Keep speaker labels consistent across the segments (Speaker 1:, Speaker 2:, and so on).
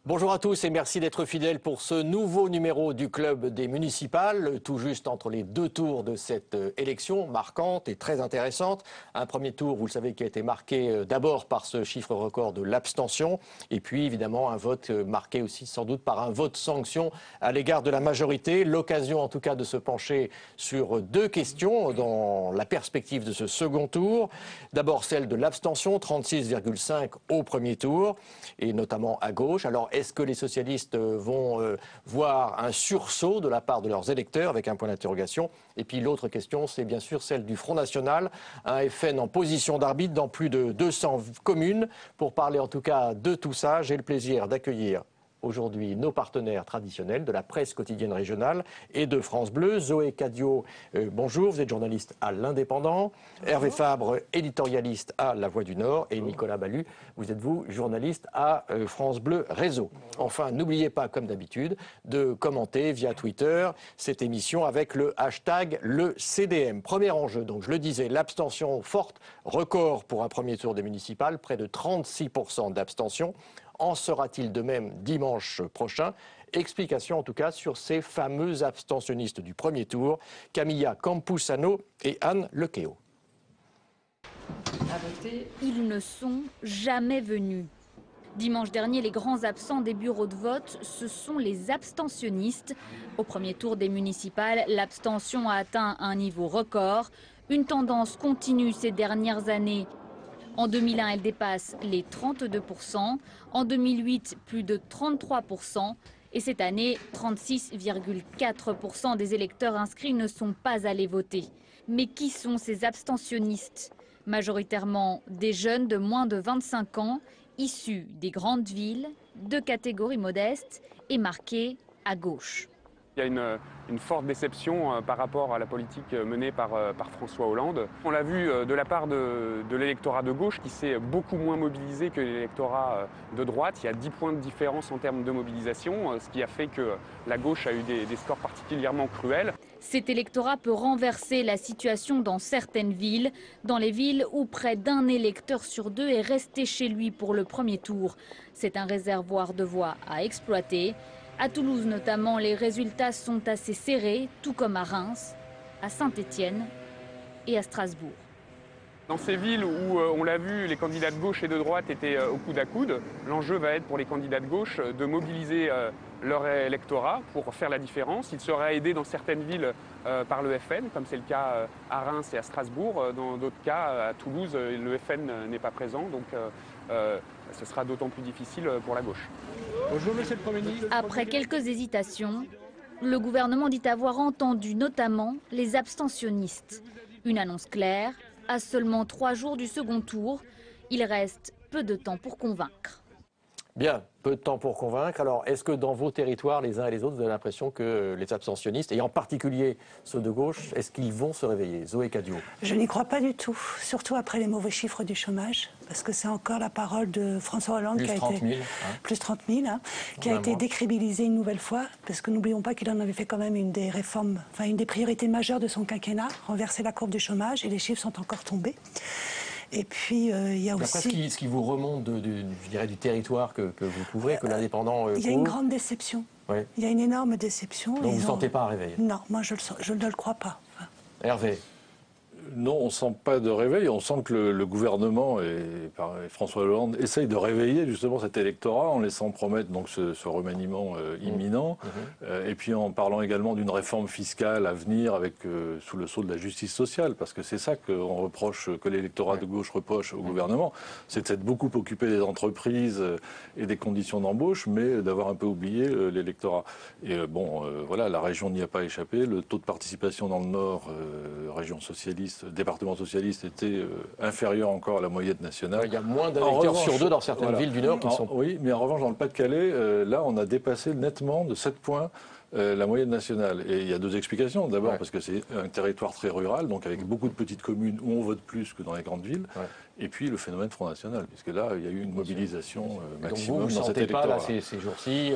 Speaker 1: Bonjour à tous et merci d'être fidèles pour ce nouveau numéro du Club des municipales, tout juste entre les deux tours de cette élection marquante et très intéressante. Un premier tour, vous le savez, qui a été marqué d'abord par ce chiffre record de l'abstention et puis évidemment un vote marqué aussi sans doute par un vote sanction à l'égard de la majorité. L'occasion en tout cas de se pencher sur deux questions dans la perspective de ce second tour. D'abord celle de l'abstention, 36,5 au premier tour et notamment à gauche. Alors est-ce que les socialistes vont voir un sursaut de la part de leurs électeurs avec un point d'interrogation? Et puis l'autre question, c'est bien sûr celle du Front National, un FN en position d'arbitre dans plus de 200 communes. Pour parler en tout cas de tout ça, j'ai le plaisir d'accueillir aujourd'hui nos partenaires traditionnels de la presse quotidienne régionale et de France Bleu. Zoé Cadio, bonjour, vous êtes journaliste à l'Indépendant. Hervé Fabre, éditorialiste à La Voix du Nord. Et Nicolas Ballu, vous êtes journaliste à France Bleu Réseau. Enfin, n'oubliez pas, comme d'habitude, de commenter via Twitter cette émission avec le hashtag le CDM. Premier enjeu, donc je le disais, l'abstention forte, record pour un premier tour des municipales, près de 36% d'abstention. En sera-t-il de même dimanche prochain? Explication en tout cas sur ces fameux abstentionnistes du premier tour, Camilla Campuzano et Anne Lequeo.
Speaker 2: Ils ne sont jamais venus. Dimanche dernier, les grands absents des bureaux de vote, ce sont les abstentionnistes. Au premier tour des municipales, l'abstention a atteint un niveau record. Une tendance continue ces dernières années. En 2001, elle dépasse les 32%. En 2008, plus de 33%. Et cette année, 36,4% des électeurs inscrits ne sont pas allés voter. Mais qui sont ces abstentionnistes? Majoritairement des jeunes de moins de 25 ans, issus des grandes villes, de catégories modestes et marqués à gauche.
Speaker 3: Il y a une forte déception par rapport à la politique menée par François Hollande. On l'a vu de la part de l'électorat de gauche qui s'est beaucoup moins mobilisé que l'électorat de droite. Il y a 10 points de différence en termes de mobilisation, ce qui a fait que la gauche a eu des scores particulièrement cruels.
Speaker 2: Cet électorat peut renverser la situation dans certaines villes, dans les villes où près d'un électeur sur deux est resté chez lui pour le premier tour. C'est un réservoir de voix à exploiter. À Toulouse notamment, les résultats sont assez serrés, tout comme à Reims, à Saint-Étienne et à Strasbourg.
Speaker 3: Dans ces villes où, on l'a vu, les candidats de gauche et de droite étaient au coude à coude, l'enjeu va être pour les candidats de gauche de mobiliser leur électorat pour faire la différence. Il sera aidé dans certaines villes par le FN, comme c'est le cas à Reims et à Strasbourg. Dans d'autres cas, à Toulouse, le FN n'est pas présent, donc ce sera d'autant plus difficile pour la gauche.
Speaker 4: Bonjour, monsieur le Premier ministre.
Speaker 2: Après quelques hésitations, le gouvernement dit avoir entendu notamment les abstentionnistes. Une annonce claire, à seulement 3 jours du second tour, il reste peu de temps pour convaincre.
Speaker 1: Bien, peu de temps pour convaincre. Alors, est-ce que dans vos territoires, les uns et les autres, vous avez l'impression que les abstentionnistes, et en particulier ceux de gauche, est-ce qu'ils vont se réveiller? Zoé Cadio.
Speaker 5: Je n'y crois pas du tout, surtout après les mauvais chiffres du chômage, parce que c'est encore la parole de François Hollande qui a été plus 30 000, qui a été décrédibilisée une nouvelle fois, parce que n'oublions pas qu'il en avait fait quand même une des réformes, enfin une des priorités majeures de son quinquennat, renverser la courbe du chômage, et les chiffres sont encore tombés. Et puis, il y a aussi...
Speaker 1: Ce qui vous remonte je dirais, du territoire que vous couvrez, que l'Indépendant
Speaker 5: il y a une grande déception.
Speaker 1: Oui.
Speaker 5: Il y a une énorme déception.
Speaker 1: Donc vous ne sentez pas un réveil?
Speaker 5: Non, moi je ne le crois pas.
Speaker 1: Hervé?
Speaker 6: Non, on ne sent pas de réveil. On sent que le gouvernement et François Hollande essayent de réveiller justement cet électorat en laissant promettre donc ce remaniement imminent. Et puis en parlant également d'une réforme fiscale à venir avec sous le sceau de la justice sociale. Parce que c'est ça qu'on reproche, que l'électorat de gauche reproche au gouvernement. C'est de s'être beaucoup occupé des entreprises et des conditions d'embauche, mais d'avoir un peu oublié l'électorat. Et voilà, la région n'y a pas échappé. Le taux de participation dans le Nord, région socialiste, département socialiste, était inférieur encore à la moyenne nationale.
Speaker 1: Il y a moins d'électeurs sur 2 dans certaines villes du Nord qui sont...
Speaker 6: Oui, mais en revanche, dans le Pas-de-Calais, là, on a dépassé nettement de 7 points la moyenne nationale. Et il y a 2 explications. D'abord, parce que c'est un territoire très rural, donc avec beaucoup de petites communes où on vote plus que dans les grandes villes. Et puis le phénomène Front National, puisque là, il y a eu une mobilisation maximum
Speaker 1: donc vous
Speaker 6: dans cet électorat.
Speaker 1: Vous ne sentez pas, là, ces jours-ci,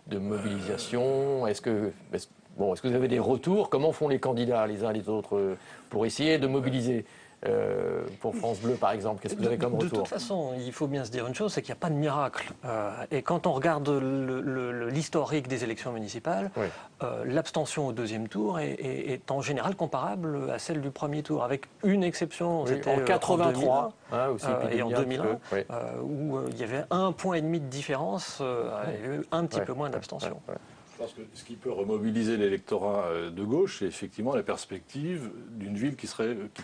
Speaker 1: de mobilisation? Est-ce que vous avez des retours? Comment font les candidats les uns les autres pour essayer de mobiliser pour France Bleu, par exemple? Qu'est-ce que vous avez comme retour?
Speaker 7: De toute façon, il faut bien se dire une chose, c'est qu'il n'y a pas de miracle. Et quand on regarde l'historique des élections municipales, oui. L'abstention au deuxième tour est en général comparable à celle du premier tour, avec une exception.
Speaker 1: Oui, en 83
Speaker 7: et en 2001, oui. Où il y avait 1,5 point de différence, il y avait eu un petit peu moins d'abstention.
Speaker 6: Je pense que ce qui peut remobiliser l'électorat de gauche, c'est effectivement la perspective d'une ville qui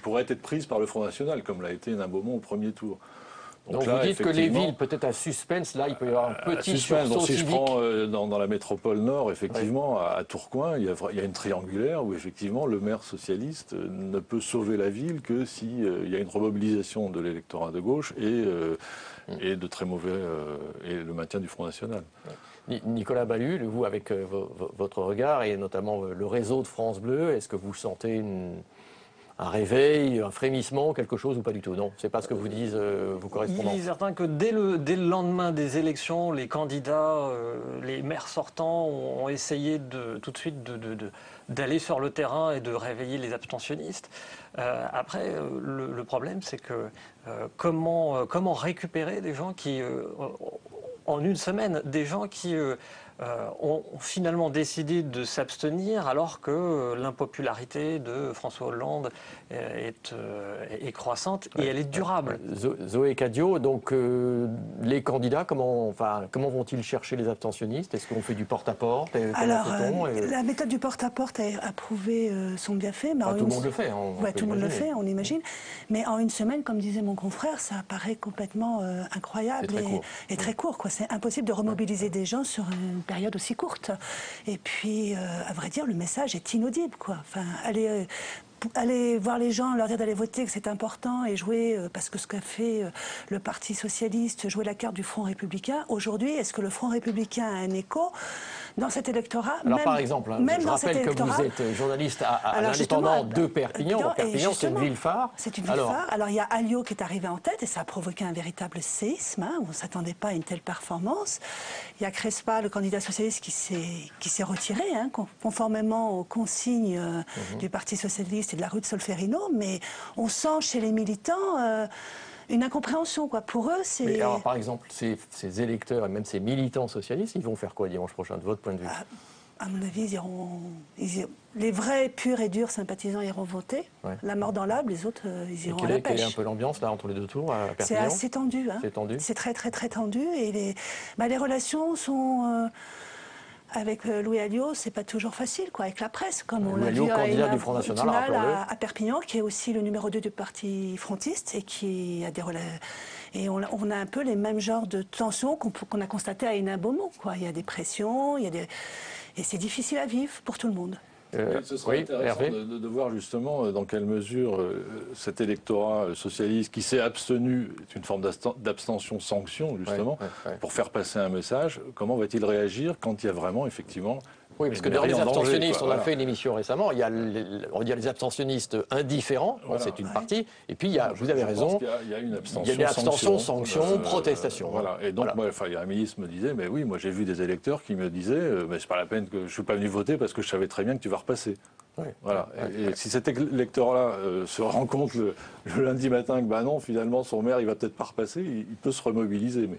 Speaker 6: pourrait être prise par le Front National, comme l'a été Nain-Beaumont au premier tour.
Speaker 1: Donc là, vous dites que les villes, peut-être à suspense, là, il peut y avoir un petit sursaut
Speaker 6: si
Speaker 1: civique.
Speaker 6: Je prends dans la métropole nord, effectivement, à Tourcoing, il y a une triangulaire où, effectivement, le maire socialiste ne peut sauver la ville que s'il y a une remobilisation de l'électorat de gauche et de très mauvais et le maintien du Front National.
Speaker 1: Nicolas Ballu, vous, avec votre regard et notamment le réseau de France Bleu, est-ce que vous sentez un réveil, un frémissement, quelque chose ou pas du tout? Non, c'est pas ce que vous disent vos correspondants.
Speaker 7: Il est certain que dès le lendemain des élections, les candidats, les maires sortants ont essayé tout de suite d'aller sur le terrain et de réveiller les abstentionnistes. Après, le problème, c'est que comment récupérer des gens qui, en une semaine, des gens qui ont finalement décidé de s'abstenir alors que l'impopularité de François Hollande est croissante et elle est durable.
Speaker 1: Zoé Cadio, donc les candidats, comment vont-ils chercher les abstentionnistes? Est-ce qu'on fait du porte-à-porte?
Speaker 5: Alors, la méthode du porte-à-porte a prouvé son bienfait. Mais
Speaker 1: tout le monde le fait.
Speaker 5: Tout le monde le fait, on imagine. Mais en une semaine, comme disait mon confrère, ça paraît complètement incroyable et très court. C'est impossible de remobiliser des gens sur une période aussi courte. Et puis, à vrai dire, le message est inaudible, quoi. Enfin, aller voir les gens, leur dire d'aller voter, que c'est important, et jouer, parce que ce qu'a fait le Parti socialiste, jouer la carte du Front républicain. Aujourd'hui, est-ce que le Front républicain a un écho dans cet électorat?
Speaker 1: Alors par exemple, je rappelle que vous êtes journaliste à l'Indépendant de Perpignan. Perpignan, c'est une ville phare.
Speaker 5: C'est une ville phare. Alors il y a Alliot qui est arrivé en tête et ça a provoqué un véritable séisme. On ne s'attendait pas à une telle performance. Il y a Crespa, le candidat socialiste, qui s'est retiré, conformément aux consignes du Parti socialiste et de la rue de Solferino. Mais on sent chez les militants une incompréhension, quoi. Pour eux, c'est...
Speaker 1: Mais alors, par exemple, ces électeurs et même ces militants socialistes, ils vont faire quoi dimanche prochain, de votre point de vue?
Speaker 5: À mon avis, les vrais, purs et durs sympathisants iront voter. Ouais. La mort dans l'âme, les autres, ils iront à la pêche.
Speaker 1: Quelle est un peu l'ambiance, là, entre les deux tours, à Perpignan?
Speaker 5: C'est assez tendu.
Speaker 1: C'est tendu.
Speaker 5: C'est très, très, très tendu. Et les relations sont... avec Louis Alliot, c'est pas toujours facile, quoi, avec la presse, comme on l'a vu
Speaker 1: candidat du Front National
Speaker 5: à Perpignan, qui est aussi le numéro 2 du parti frontiste et qui a des et on a un peu les mêmes genres de tensions qu'on a constatées à Hénin-Beaumont, quoi. Il y a des pressions, et c'est difficile à vivre pour tout le monde.
Speaker 6: Ce serait intéressant de voir justement dans quelle mesure cet électorat socialiste qui s'est abstenu, est une forme d'abstention-sanction justement, pour faire passer un message, comment va-t-il réagir quand il y a vraiment effectivement...
Speaker 1: Oui, parce que dans les abstentionnistes, on a fait une émission récemment, il y a les abstentionnistes indifférents, c'est une partie, et puis vous avez raison,
Speaker 6: il y a une
Speaker 1: abstention, sanction, protestation.
Speaker 6: Voilà. Et donc, il y a un ministre me disait, mais oui, moi j'ai vu des électeurs qui me disaient, mais c'est pas la peine que je ne suis pas venu voter parce que je savais très bien que tu vas repasser. Oui. Voilà. Et si cet électorat-là se rend compte le lundi matin que non, finalement son maire il va peut-être pas repasser, il peut se remobiliser. Mais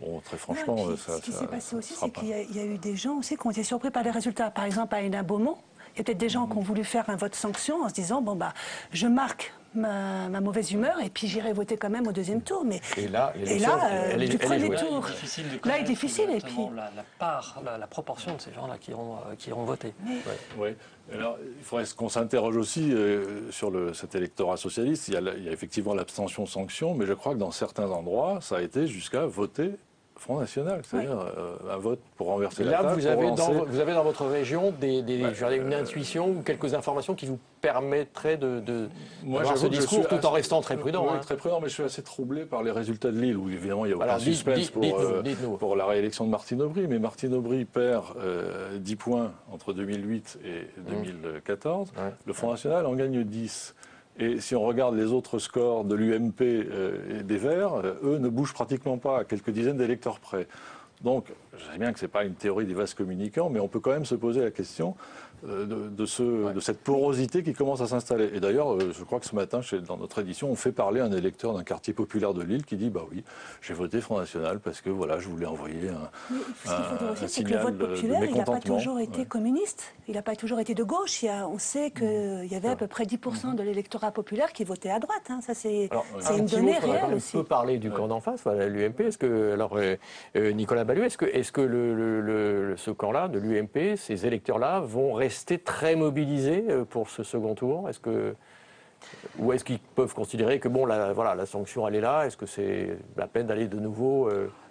Speaker 6: bon, très franchement,
Speaker 5: ce qui s'est passé aussi, c'est qu'il y a eu des gens aussi qui ont été surpris par les résultats. Par exemple, à Hénin-Beaumont, il y a peut-être des gens qui ont voulu faire un vote sanction en se disant je marque ma mauvaise humeur et puis j'irai voter quand même au deuxième tour. Mais du premier tour, là, il est difficile. Et puis
Speaker 7: la proportion de ces gens-là qui ont voté.
Speaker 6: Oui. Alors, il faudrait qu'on s'interroge aussi sur cet électorat socialiste. Il y a effectivement l'abstention-sanction, mais je crois que dans certains endroits, ça a été jusqu'à voter Front National, c'est-à-dire un vote pour renverser la table.
Speaker 1: Vous avez dans votre région une intuition ou quelques informations qui vous permettraient d'avoir ce discours tout en restant très prudent.
Speaker 6: Oui, très prudent, mais je suis assez troublé par les résultats de Lille, où évidemment il y a aucun suspense pour la réélection de Martine Aubry. Mais Martine Aubry perd 10 points entre 2008 et 2014. Le Front National en gagne 10. Et si on regarde les autres scores de l'UMP et des Verts, eux ne bougent pratiquement pas à quelques dizaines d'électeurs près. Donc, je sais bien que ce n'est pas une théorie des vases communicants, mais on peut quand même se poser la question, de cette porosité qui commence à s'installer. Et d'ailleurs, je crois que ce matin, dans notre édition, on fait parler un électeur d'un quartier populaire de Lille qui dit « Bah oui, j'ai voté Front National parce que voilà, je voulais envoyer un signal
Speaker 5: le vote populaire,
Speaker 6: de
Speaker 5: il n'a pas
Speaker 6: mécontentement. »
Speaker 5: toujours été communiste, il n'a pas toujours été de gauche. On sait qu'il y avait à peu près 10% de l'électorat populaire qui votait à droite. Ça, c'est une donnée réelle aussi.
Speaker 1: On peut parler du camp d'en face, l'UMP. Nicolas Balluet, est-ce que ce camp-là, de l'UMP, ces électeurs-là, vont rester très mobilisés pour ce second tour? Ou est-ce qu'ils peuvent considérer que la sanction, elle est là? Est-ce que c'est la peine d'aller de nouveau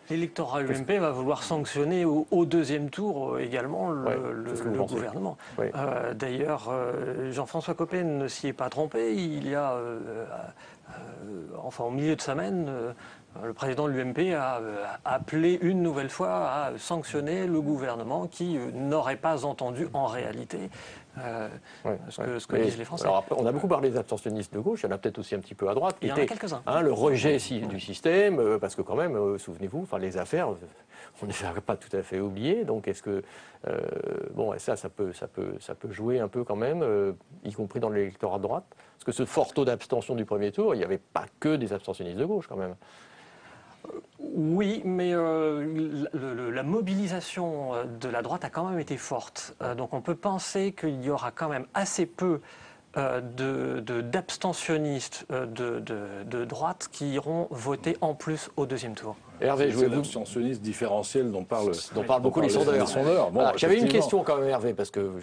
Speaker 7: L'électorat UMP va vouloir sanctionner au deuxième tour également le gouvernement.
Speaker 1: Oui.
Speaker 7: D'ailleurs, Jean-François Copé ne s'y est pas trompé. Il y a, au milieu de semaine, le président de l'UMP a appelé une nouvelle fois à sanctionner le gouvernement qui n'aurait pas entendu en réalité ce que disent les Français.
Speaker 1: Alors après, on a beaucoup parlé des abstentionnistes de gauche, il y en a peut-être aussi un petit peu à droite.
Speaker 7: Il y en a quelques-uns.
Speaker 1: Le rejet du système, parce que quand même, souvenez-vous, les affaires, on ne les a pas tout à fait oubliées. Donc est-ce que ça peut jouer un peu quand même, y compris dans l'électorat de droite? Parce que ce fort taux d'abstention du premier tour, il n'y avait pas que des abstentionnistes de gauche quand même.
Speaker 7: Oui, mais la mobilisation de la droite a quand même été forte. Donc on peut penser qu'il y aura quand même assez peu d'abstentionnistes de droite qui iront voter en plus au deuxième tour.
Speaker 1: Hervé,
Speaker 6: c'est l'abstentionniste différentiel dont parlent
Speaker 1: beaucoup les sondeurs.
Speaker 6: Bon,
Speaker 1: j'avais une question quand même, Hervé, parce que vous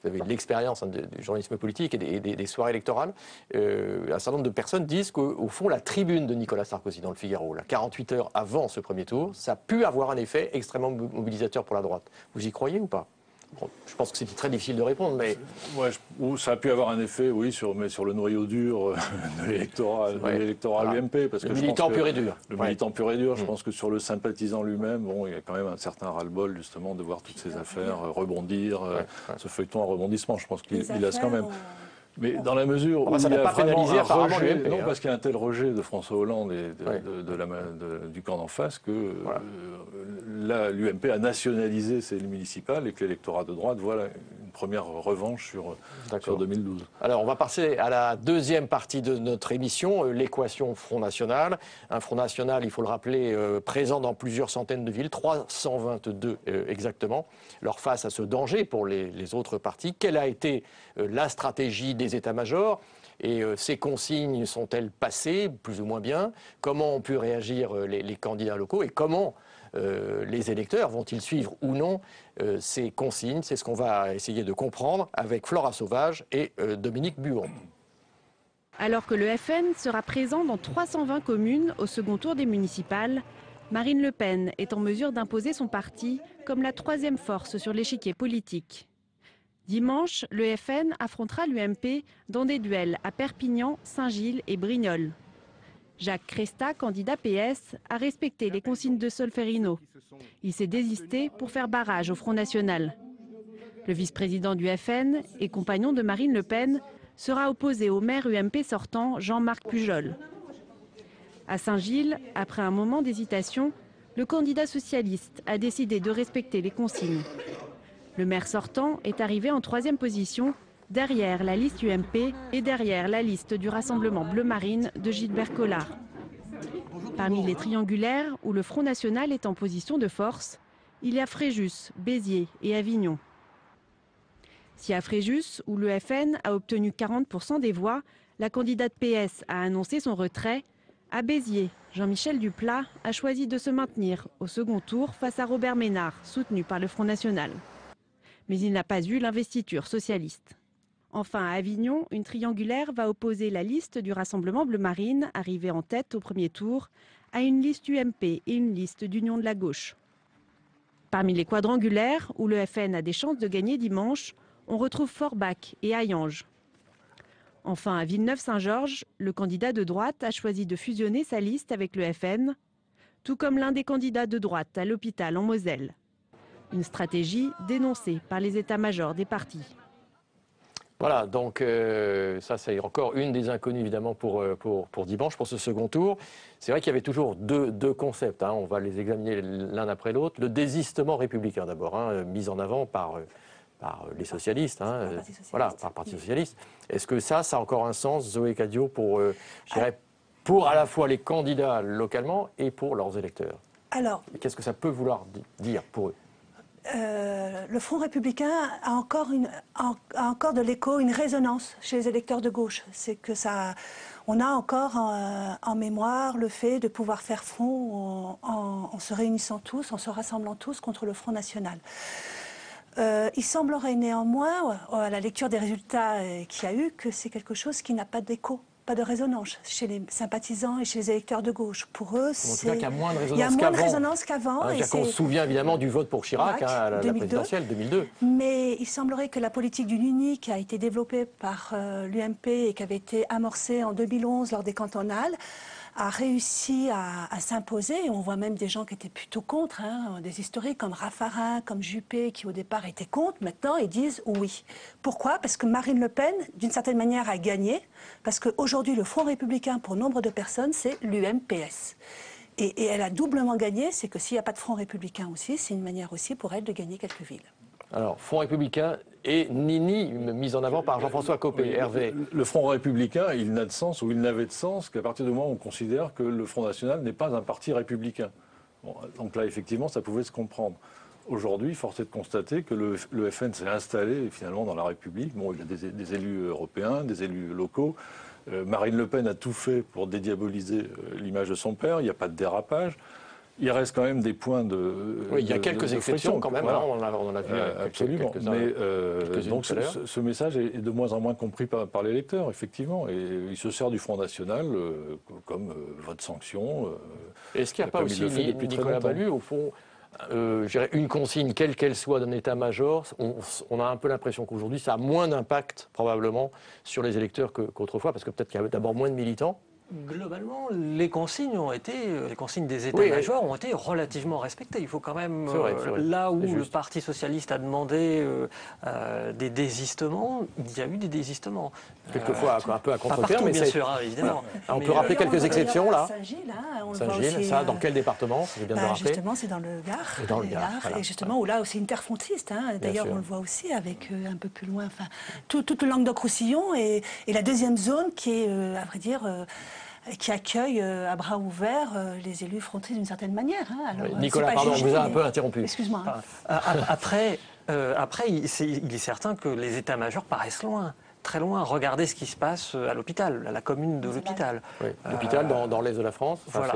Speaker 1: avez de l'expérience du journalisme politique et des soirées électorales. Un certain nombre de personnes disent qu'au fond, la tribune de Nicolas Sarkozy dans le Figaro, 48 heures avant ce premier tour, ça a pu avoir un effet extrêmement mobilisateur pour la droite. Vous y croyez ou pas? Je pense que c'est très difficile de répondre, mais...
Speaker 6: ça a pu avoir un effet, oui, sur le noyau dur de l'électorat UMP. Parce que
Speaker 1: le militant pur et dur.
Speaker 6: Le militant pur et dur, je pense que sur le sympathisant lui-même, il y a quand même un certain ras-le-bol, justement, de voir toutes ces affaires rebondir, ce feuilleton à rebondissement. Je pense qu'il laisse quand même... Mais dans la mesure où
Speaker 1: ça n'a pas pénalisé apparemment l'UMP.
Speaker 6: Non, parce qu'il y a un tel rejet de François Hollande et du camp d'en face que l'UMP a nationalisé ses municipales et que l'électorat de droite voit une première revanche sur 2012.
Speaker 1: Alors on va passer à la deuxième partie de notre émission, l'équation Front National. Un Front National, il faut le rappeler, présent dans plusieurs centaines de villes, 322 exactement. Alors face à ce danger pour les autres partis, quelle a été la stratégie des états-majors et ces consignes sont-elles passées plus ou moins bien? Comment ont pu réagir les candidats locaux et comment les électeurs vont-ils suivre ou non ces consignes? C'est ce qu'on va essayer de comprendre avec Flora Sauvage et Dominique Buon.
Speaker 8: Alors que le FN sera présent dans 320 communes au second tour des municipales, Marine Le Pen est en mesure d'imposer son parti comme la troisième force sur l'échiquier politique. Dimanche, le FN affrontera l'UMP dans des duels à Perpignan, Saint-Gilles et Brignoles. Jacques Cresta, candidat PS, a respecté les consignes de Solferino. Il s'est désisté pour faire barrage au Front National. Le vice-président du FN et compagnon de Marine Le Pen sera opposé au maire UMP sortant Jean-Marc Pujol. À Saint-Gilles, après un moment d'hésitation, le candidat socialiste a décidé de respecter les consignes. Le maire sortant est arrivé en troisième position, derrière la liste UMP et derrière la liste du Rassemblement Bleu Marine de Gilbert Collard. Parmi les triangulaires où le Front National est en position de force, il y a Fréjus, Béziers et Avignon. Si à Fréjus, où le FN a obtenu 40% des voix, la candidate PS a annoncé son retrait, à Béziers, Jean-Michel Duplat a choisi de se maintenir au second tour face à Robert Ménard, soutenu par le Front National. Mais il n'a pas eu l'investiture socialiste. Enfin, à Avignon, une triangulaire va opposer la liste du Rassemblement Bleu Marine, arrivée en tête au premier tour, à une liste UMP et une liste d'Union de la gauche. Parmi les quadrangulaires, où le FN a des chances de gagner dimanche, on retrouve Forbach et Hayange. Enfin, à Villeneuve-Saint-Georges, le candidat de droite a choisi de fusionner sa liste avec le FN, tout comme l'un des candidats de droite à l'hôpital en Moselle. Une stratégie dénoncée par les états-majors des partis.
Speaker 1: Voilà, donc ça c'est encore une des inconnues évidemment pour dimanche, pour ce second tour. C'est vrai qu'il y avait toujours deux concepts, on va les examiner l'un après l'autre. Le désistement républicain d'abord, mis en avant par les socialistes, voilà, par le Parti socialiste. Est-ce que ça a encore un sens, Zoé Cadio, pour à la fois les candidats localement et pour leurs électeurs?
Speaker 5: Alors,
Speaker 1: qu'est-ce que ça peut vouloir dire pour eux?
Speaker 5: Le Front républicain a encore de l'écho, une résonance chez les électeurs de gauche. C'est que on a encore en mémoire le fait de pouvoir faire front en se réunissant tous, en se rassemblant tous contre le Front national. Il semblerait néanmoins, à la lecture des résultats qu'il y a eu, que c'est quelque chose qui n'a pas d'écho, pas de résonance chez les sympathisants et chez les électeurs de gauche. Pour eux,
Speaker 1: il y a moins de
Speaker 5: résonance qu'avant.
Speaker 1: On se souvient évidemment du vote pour Chirac à la présidentielle 2002.
Speaker 5: Mais il semblerait que la politique du l'UNI, qui a été développée par l'UMP et qui avait été amorcée en 2011 lors des cantonales, a réussi à s'imposer. On voit même des gens qui étaient plutôt contre, des historiques comme Raffarin, comme Juppé, qui au départ étaient contre. Maintenant, ils disent oui. Pourquoi? Parce que Marine Le Pen, d'une certaine manière, a gagné. Parce qu'aujourd'hui, le Front républicain, pour nombre de personnes, c'est l'UMPS. Et elle a doublement gagné. C'est que s'il n'y a pas de Front républicain aussi, c'est une manière aussi pour elle de gagner quelques villes.
Speaker 1: Alors, Front républicain et Nini, mise en avant par Jean-François Copé.
Speaker 6: Oui,
Speaker 1: Hervé.
Speaker 6: Le Front républicain, il n'a de sens, ou il n'avait de sens, qu'à partir du moment où on considère que le Front national n'est pas un parti républicain. Bon, donc là, effectivement, ça pouvait se comprendre. Aujourd'hui, force est de constater que le FN s'est installé finalement dans la République. Bon, il y a des élus européens, des élus locaux. Marine Le Pen a tout fait pour dédiaboliser l'image de son père. Il n'y a pas de dérapage. Il reste quand même des points de.
Speaker 1: Oui, il y a quelques exceptions quand même,
Speaker 6: voilà.
Speaker 1: On en a vu
Speaker 6: absolument. Mais donc ce message est de moins en moins compris par les électeurs, effectivement. Et il se sert du Front National comme vote sanction.
Speaker 1: Est-ce qu'il n'y a pas aussi, Nicolas Ballu, au fond, une consigne, quelle qu'elle soit, d'un état-major, on a un peu l'impression qu'aujourd'hui, ça a moins d'impact, probablement, sur les électeurs qu'autrefois, parce que peut-être qu'il y a d'abord moins de militants.
Speaker 7: Globalement, les consignes des états-majors ont été relativement respectées. Il faut quand même, là où le Parti socialiste a demandé des désistements, il y a eu des désistements.
Speaker 1: Quelquefois un peu à contre-cœur,
Speaker 7: mais bien sûr, évidemment.
Speaker 1: On peut rappeler quelques exceptions là.
Speaker 5: Saint-Gilles,
Speaker 1: ça, dans quel département?
Speaker 5: Justement, c'est dans le Gard.
Speaker 1: Dans le Gard,
Speaker 5: et justement, où là aussi interfrontiste. D'ailleurs, on le voit aussi avec un peu plus loin, toute le Languedoc-Roussillon et la deuxième zone qui est, à vrai dire, qui accueille à bras ouverts les élus frontistes d'une certaine manière.
Speaker 1: Alors, Nicolas, pardon, on vous a un peu interrompu.
Speaker 5: Excuse-moi.
Speaker 7: Après, il est certain que les états-majors paraissent loin. Très loin. Regardez ce qui se passe à l'hôpital, à la commune de l'hôpital.
Speaker 1: Oui, l'hôpital dans l'est de la France,
Speaker 7: voilà,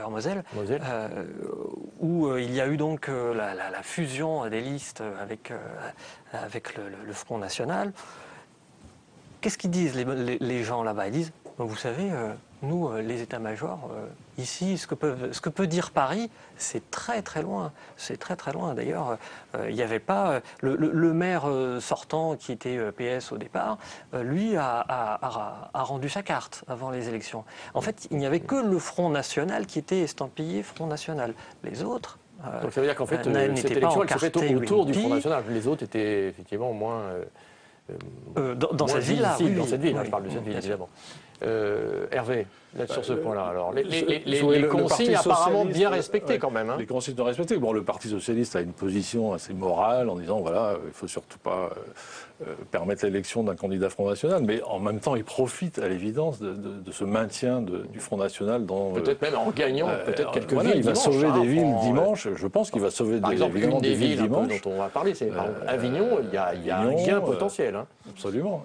Speaker 7: en Moselle, où il y a eu donc la fusion des listes avec le Front National. Qu'est-ce qu'ils disent les gens là-bas? Ils disent, vous savez, nous, les états-majors, ici, ce que peut dire Paris, c'est très très loin. C'est très très loin. D'ailleurs, il n'y avait pas... Le maire sortant, qui était PS au départ, lui a rendu sa carte avant les élections. En fait, il n'y avait que le Front National qui était estampillé Front National. Les autres...
Speaker 1: Donc ça veut dire qu'en fait, cette élection, elle s'est faite autour du Front National. Les autres étaient effectivement moins...
Speaker 7: dans cette ville-là,
Speaker 1: oui, dans cette ville, je parle de cette ville, évidemment. Hervé, sur ce point-là, alors, les consignes apparemment bien respectées quand même.
Speaker 6: Les consignes sont respectées. Bon, le Parti socialiste a une position assez morale en disant, voilà, il ne faut surtout pas permettre l'élection d'un candidat Front National, mais en même temps, il profite à l'évidence de ce maintien du Front National dans...
Speaker 1: Peut-être même en gagnant peut-être quelques villes.
Speaker 6: Il va sauver des villes dimanche, je pense qu'il va sauver
Speaker 1: des villes
Speaker 6: dimanche.
Speaker 1: Dont on va parler, c'est par exemple Avignon, il y a un gain potentiel.
Speaker 6: Absolument,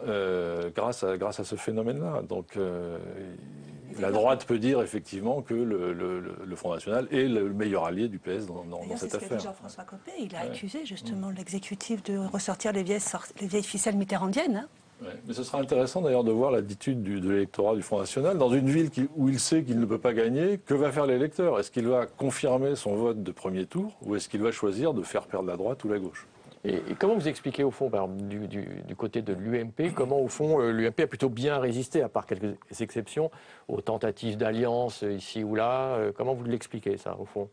Speaker 6: grâce à ce phénomène-là. Donc la droite peut dire effectivement que le Front National est le meilleur allié du PS dans cette affaire.
Speaker 5: C'est ce qu'a dit Jean-François Copé. Il a accusé justement l'exécutif de ressortir les vieilles ficelles mitterrandiennes.
Speaker 6: Ouais. Mais ce sera intéressant d'ailleurs de voir l'attitude de l'électorat du Front National. Dans une ville où il sait qu'il ne peut pas gagner, que va faire l'électeur? Est-ce qu'il va confirmer son vote de premier tour ou est-ce qu'il va choisir de faire perdre la droite ou la gauche?
Speaker 1: Et comment vous expliquez au fond, par exemple, du côté de l'UMP, comment au fond l'UMP a plutôt bien résisté, à part quelques exceptions, aux tentatives d'alliance ici ou là? Comment vous l'expliquez ça, au fond?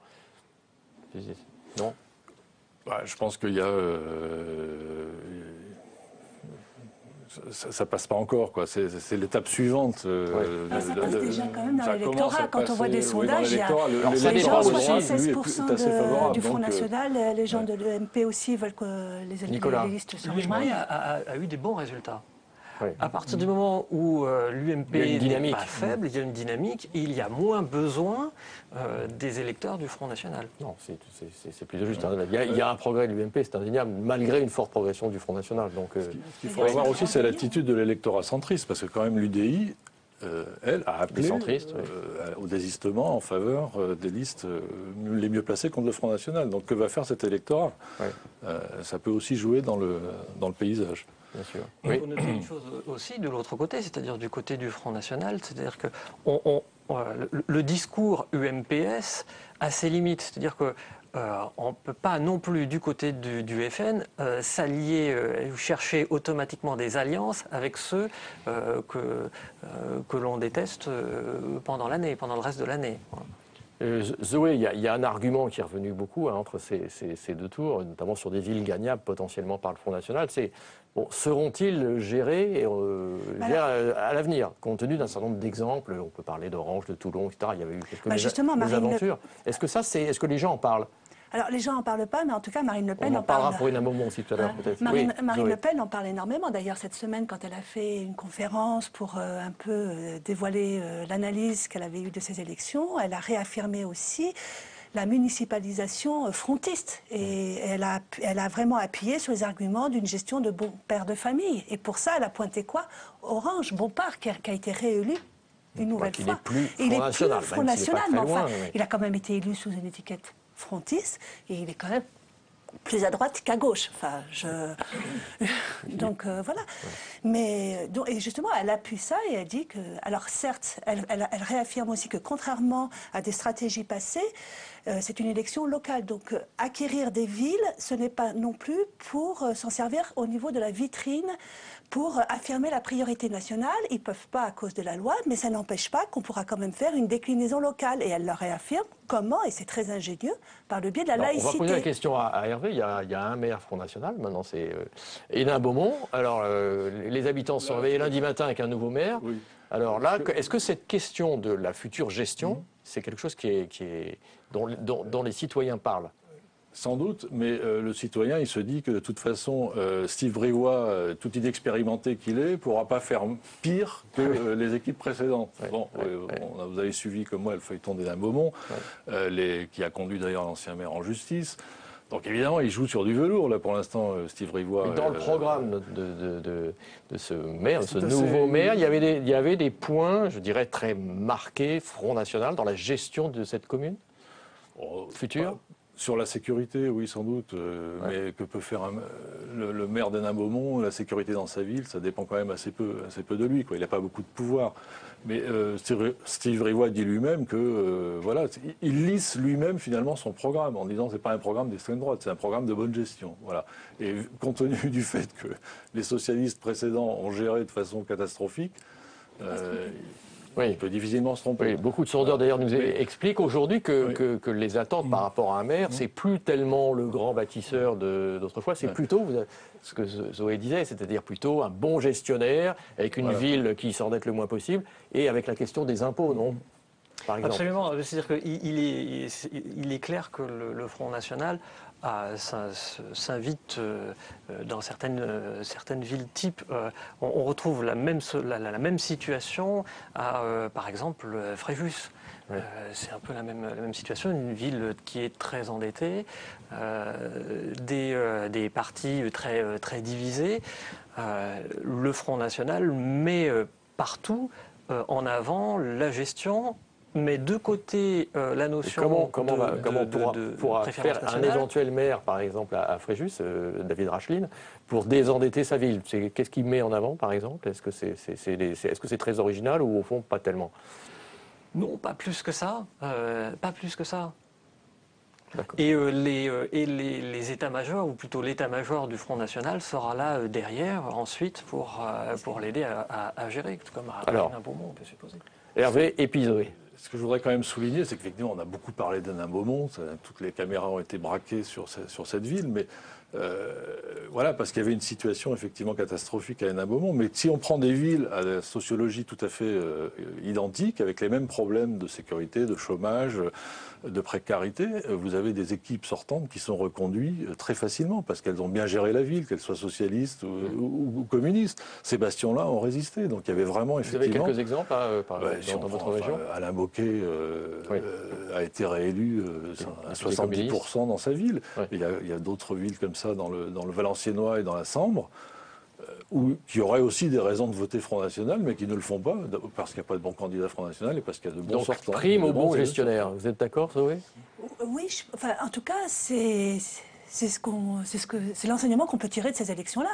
Speaker 1: Non?
Speaker 6: Je pense qu'il y a... Ça passe pas encore, quoi. C'est l'étape suivante.
Speaker 5: Ça passe déjà quand même dans l'électorat. Quand on voit des sondages, il y a
Speaker 1: les
Speaker 5: gens,
Speaker 1: aussi,
Speaker 5: 76% du Front National, les gens de l'EMP aussi veulent que les listes soient
Speaker 7: L'UMP a eu des bons résultats. Oui. À partir du moment où l'UMP n'est pas faible, il y a une dynamique, et il y a moins besoin des électeurs du Front National.
Speaker 1: Non, c'est plus juste. Il y a un progrès de l'UMP, c'est indéniable, malgré une forte progression du Front National. Donc,
Speaker 6: ce qu'il faut voir aussi, c'est l'attitude de l'électorat centriste, parce que quand même l'UDI, elle, a appelé au désistement en faveur des listes les mieux placées contre le Front National. Donc que va faire cet électorat? Ça peut aussi jouer dans le paysage.
Speaker 7: Bien sûr. Il faut noter une chose aussi de l'autre côté, c'est-à-dire du côté du Front National, c'est-à-dire que le discours UMPS a ses limites, c'est-à-dire que on ne peut pas non plus du côté du FN s'allier ou chercher automatiquement des alliances avec ceux que l'on déteste pendant l'année, pendant le reste de l'année.
Speaker 1: Zoé, il y a un argument qui est revenu beaucoup entre ces deux tours, notamment sur des villes gagnables potentiellement par le Front National. C'est seront-ils gérés à l'avenir, compte tenu d'un certain nombre d'exemples? On peut parler d'Orange, de Toulon, etc. Il y avait eu quelques mésaventures. Est-ce que les gens en parlent?
Speaker 5: Alors, les gens n'en parlent pas, mais en tout cas, Marine Le Pen
Speaker 1: en parle. On en parlera pour une moment aussi tout à l'heure, peut-être.
Speaker 5: Marine Le Pen en parle énormément. D'ailleurs, cette semaine, quand elle a fait une conférence pour un peu dévoiler l'analyse qu'elle avait eue de ces élections, elle a réaffirmé aussi la municipalisation frontiste. Et elle a vraiment appuyé sur les arguments d'une gestion de bon père de famille. Et pour ça, elle a pointé quoi? Orange, Bompard, qui a été réélu une nouvelle fois.
Speaker 1: Il est plus Front National,
Speaker 5: mais enfin, il a quand même été élu sous une étiquette frontiste, et il est quand même plus à droite qu'à gauche. Enfin, donc voilà. Mais et justement, elle appuie ça et elle dit que, alors certes, elle réaffirme aussi que contrairement à des stratégies passées, c'est une élection locale. Donc acquérir des villes, ce n'est pas non plus pour s'en servir au niveau de la vitrine, pour affirmer la priorité nationale. Ils ne peuvent pas à cause de la loi, mais ça n'empêche pas qu'on pourra quand même faire une déclinaison locale. Et elle leur réaffirme comment, et c'est très ingénieux, par le biais de la laïcité.
Speaker 1: On va poser la question à Hervé. Il y a un maire Front National, maintenant c'est Hénin Beaumont. Alors les habitants se sont réveillés lundi matin avec un nouveau maire. Oui. Alors là, est-ce que cette question de la future gestion, c'est quelque chose dont les citoyens parlent?
Speaker 6: Sans doute, mais le citoyen, il se dit que de toute façon, Steve Briouat, tout inexpérimenté qu'il est, ne pourra pas faire pire que les équipes précédentes. Vous avez suivi comme moi le feuilleton d'Hénin Beaumont, qui a conduit d'ailleurs l'ancien maire en justice. Donc évidemment, il joue sur du velours, là, pour l'instant, Steve Briouat.
Speaker 1: Dans le programme de ce maire, ce nouveau maire, il y avait des points, je dirais, très marqués, Front National, dans la gestion de cette commune future.
Speaker 6: Sur la sécurité, oui, sans doute. Mais que peut faire le maire d'Hénin Beaumont? La sécurité dans sa ville, ça dépend quand même assez peu de lui, quoi. Il n'a pas beaucoup de pouvoir. Mais Steve Briouat dit lui-même que voilà, il lisse lui-même finalement son programme en disant que c'est pas un programme d'extrême droite, c'est un programme de bonne gestion. Voilà. Et compte tenu du fait que les socialistes précédents ont géré de façon catastrophique. Il peut difficilement se tromper.
Speaker 1: Oui, beaucoup de sondeurs d'ailleurs nous expliquent aujourd'hui que les attentes par rapport à un maire, c'est plus tellement le grand bâtisseur d'autrefois, c'est plutôt ce que Zoé disait, c'est-à-dire plutôt un bon gestionnaire avec une ville qui s'endette le moins possible et avec la question des impôts, non? Par exemple.
Speaker 7: Absolument. C'est-à-dire qu'il est clair que le Front National s'invite dans certaines villes type. On retrouve la même situation à, par exemple, Fréjus. Oui. C'est un peu la même situation, une ville qui est très endettée, des partis très divisés. Le Front National met partout en avant la gestion. Mais de côté, la notion
Speaker 1: comment pourra faire un éventuel maire, par exemple, à Fréjus, David Racheline, pour désendetter sa ville? Qu'est-ce qu'il met en avant, par exemple? Est-ce que c'est très original ou, au fond, pas tellement?
Speaker 7: Non, pas plus que ça. Pas plus que ça. Et les états-majors, ou plutôt l'état-major du Front National, sera là derrière, ensuite, pour l'aider à gérer, tout comme à Hénin Beaumont, on peut supposer.
Speaker 1: Hervé, épisode.
Speaker 6: Ce que je voudrais quand même souligner, c'est qu'effectivement, on a beaucoup parlé d'Hénin Beaumont, toutes les caméras ont été braquées sur cette ville, mais Voilà, parce qu'il y avait une situation effectivement catastrophique à Hénin-Beaumont. Mais si on prend des villes à la sociologie tout à fait identique, avec les mêmes problèmes de sécurité, de chômage, de précarité, vous avez des équipes sortantes qui sont reconduites très facilement parce qu'elles ont bien géré la ville, qu'elles soient socialistes ou communistes. Ces bastions-là ont résisté. Donc il y avait vraiment effectivement...
Speaker 1: Vous avez quelques exemples dans votre région?
Speaker 6: Alain Bocquet a été réélu à 70% dans sa ville. Oui. Il y a d'autres villes comme ça dans le Valenciennois et dans la Sambre, qui auraient aussi des raisons de voter Front National, mais qui ne le font pas, parce qu'il n'y a pas de bons candidats Front National et parce qu'il y a de bons sortants.
Speaker 1: Donc, prime aux bons gestionnaires. Vous êtes d'accord, Zoé?
Speaker 5: Oui, en tout cas, c'est l'enseignement qu'on peut tirer de ces élections-là.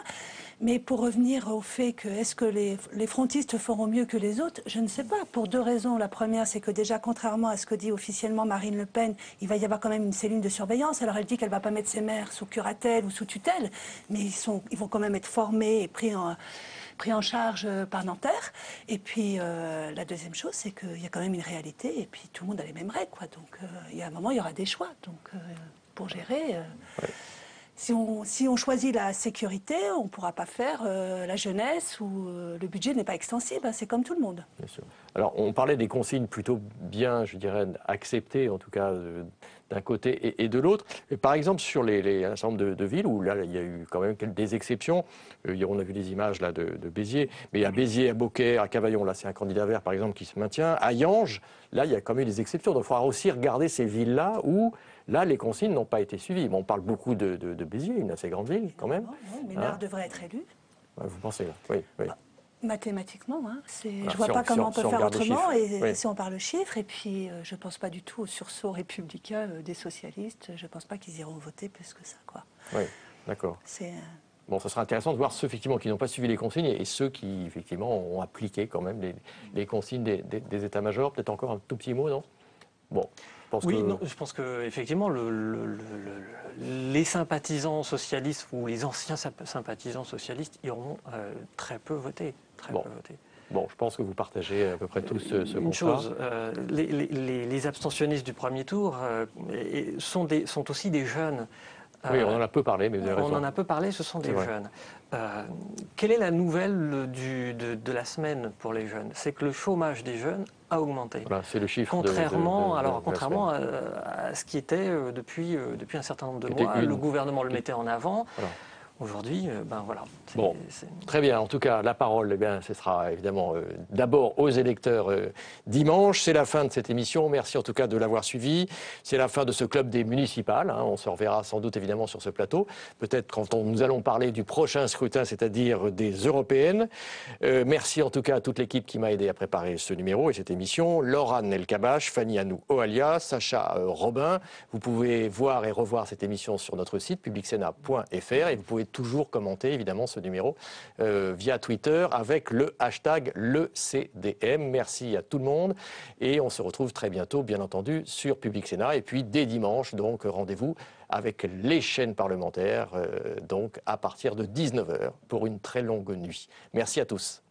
Speaker 5: Mais pour revenir au fait que est-ce que les frontistes feront mieux que les autres, je ne sais pas. Pour deux raisons. La première, c'est que déjà, contrairement à ce que dit officiellement Marine Le Pen, il va y avoir quand même une cellule de surveillance. Alors elle dit qu'elle ne va pas mettre ses maires sous curatelle ou sous tutelle, mais ils vont quand même être formés et pris en charge par Nanterre. Et puis la deuxième chose, c'est qu'il y a quand même une réalité et puis tout le monde a les mêmes règles, quoi. Donc il y a un moment, il y aura des choix. Donc pour gérer... Si on choisit la sécurité, on ne pourra pas faire la jeunesse où le budget n'est pas extensible. Hein, c'est comme tout le monde.
Speaker 1: Bien sûr. Alors, on parlait des consignes plutôt bien, je dirais, acceptées, en tout cas, d'un côté et de l'autre. Par exemple, sur un certain nombre de villes où là, il y a eu quand même des exceptions. On a vu des images là, de Béziers. Mais à Béziers, à Beaucaire, à Cavaillon, là, c'est un candidat vert, par exemple, qui se maintient. À Yanges, là, il y a quand même eu des exceptions. Donc, il faudra aussi regarder ces villes-là où... Là, les consignes n'ont pas été suivies. Bon, on parle beaucoup de Béziers, une assez grande ville quand même.
Speaker 5: Non, mais Ménard devrait être élu.
Speaker 1: Vous pensez, oui.
Speaker 5: Mathématiquement, hein, je ne vois pas comment on peut faire autrement. Et si on parle chiffres, et puis je ne pense pas du tout au sursaut républicain des socialistes. Je ne pense pas qu'ils iront voter plus que ça, quoi.
Speaker 1: Oui, d'accord. Bon, ça sera intéressant de voir ceux effectivement qui n'ont pas suivi les consignes et ceux qui effectivement ont appliqué quand même les consignes des états-majors. Peut-être encore un tout petit mot, non? Bon.
Speaker 7: Je pense qu'effectivement, les sympathisants socialistes ou les anciens sympathisants socialistes iront très peu voter.
Speaker 1: Bon, je pense que vous partagez à peu près tous ce constat.
Speaker 7: Une chose, les abstentionnistes du premier tour sont aussi des jeunes.
Speaker 1: Oui, on en a peu parlé, mais vous avez raison.
Speaker 7: On en a peu parlé, ce sont des jeunes. Quelle est la nouvelle de la semaine pour les jeunes? C'est que le chômage des jeunes a augmenté.
Speaker 1: Voilà, c'est le chiffre
Speaker 7: contrairement à ce qui était depuis un certain nombre de mois. Le gouvernement le mettait en avant. Voilà. Aujourd'hui, voilà.
Speaker 1: Bon, très bien. En tout cas, la parole, ce sera évidemment d'abord aux électeurs dimanche. C'est la fin de cette émission. Merci en tout cas de l'avoir suivi. C'est la fin de ce club des municipales. On se reverra sans doute évidemment sur ce plateau. Peut-être quand nous allons parler du prochain scrutin, c'est-à-dire des européennes. Merci en tout cas à toute l'équipe qui m'a aidé à préparer ce numéro et cette émission. Laurane Elkabach, Fanny Anou Ohalia, Sacha Robin. Vous pouvez voir et revoir cette émission sur notre site publicsena.fr et vous pouvez toujours commenter évidemment ce numéro via Twitter avec le hashtag #LeCDM. Merci à tout le monde et on se retrouve très bientôt bien entendu sur Public Sénat et puis dès dimanche donc rendez-vous avec les chaînes parlementaires donc à partir de 19h pour une très longue nuit. Merci à tous.